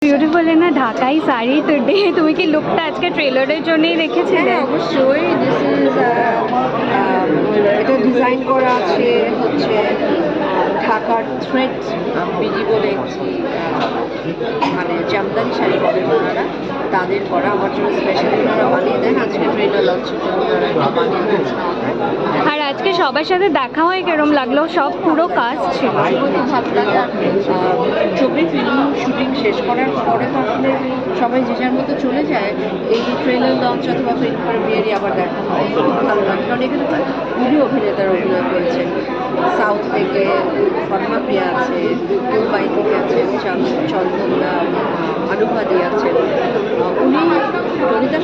Beautiful না ঢাকাই sari today তুমি কি লুকটা আজকে ট্রেলারের জন্যই রেখেছিলে? অবশ্যই এটা ডিজাইন করা আছে হচ্ছে ঢাকার থ্রেড বিজি বলে একটি মানে জামদানি শাড়ি বলে ওনারা, তাদের করা আমার জন্য স্পেশালি ওনারা বানিয়ে দেন। আজকে ট্রেলার লঞ্চের জন্য ওনারা বানিয়ে দিয়েছেন। আর আজকে সবার সাথে দেখা হয় কেরম লাগলো? সব পুরো কাজ ছিল। খুব ভালো লাগে। ছবি ফিল্ম শুটিং শেষ করার পরে তো আসলে সবাই যে যার মতো চলে যায়, এই ট্রেলার লঞ্চ অথবা ফিল্ম প্রিমিয়ারই আবার দেখা হয়। খুব ভালো লাগে, কারণ এখানে তো খুবই অভিনেতার অভিনয় করেছে। সাউথ থেকে ফর্মা প্রিয়া আছে, মুম্বাই থেকে আছে চন্দনা, আনুপাদি আছে। উনি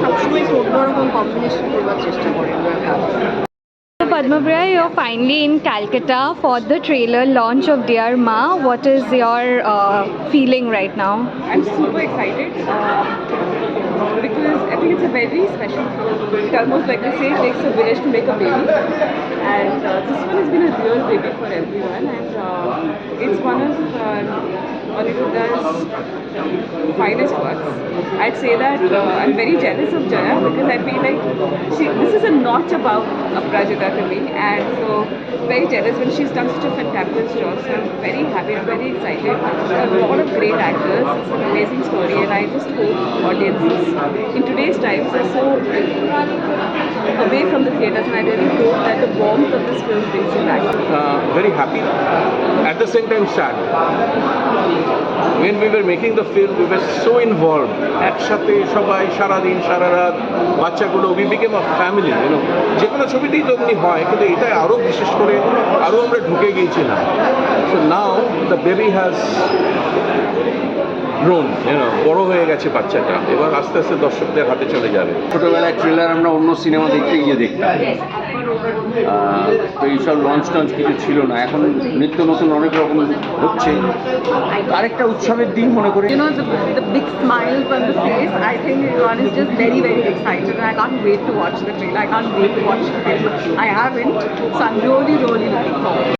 সবসময় অন্যরকম কম্বিনেশন করবার চেষ্টা করেন ওনার কাজ। So Padma Priya, you're finally in Calcutta for the trailer launch of Dear Ma. What is your feeling right now? I'm super excited because I think it's a very special film. It almost like they say it takes a village to make a baby, and this one has been a real baby for everyone, and it's one of Bollywood's finest works. I'd say that I'm very jealous of Jaya because I feel like this is a notch above Aprajita to me, and so very jealous when she's done such a fantabulous job. So I'm very happy, I'm very excited. A lot of great actors, it's an amazing story, and I just hope audiences in today's times are so away from the theatres, and I really hope that the warmth of this film brings you back. Very happy, at the same time sad. When we were making the film, we were so involved. একসাথে সবাই সারাদিন সারা রাত বাচ্চাগুলো, we became a family, you know. যে কোনো ছবিতেই তো এমনি হয়, কিন্তু এটাই আরও বিশেষ করে আরও আমরা ঢুকে গিয়েছিলাম। So now the baby has grown, you know, বড় হয়ে গেছে বাচ্চাটা, এবার আস্তে আস্তে দর্শকদের হাতে চলে যাবে। ছোটোবেলায় ট্রেলার আমরা অন্য সিনেমা দেখতে গিয়ে দেখতাম, তো এইসব লঞ্চ টঞ্চ কিছু ছিল না। এখন নিত্য নতুন অনেক রকম হচ্ছে, আরেকটা উৎসবের দিন মনে করি। You know, the big smiles on the face, I think everyone is just very, very excited, and I can't wait to watch the trailer. I can't wait to watch the film. I haven't, so I'm really, really looking forward.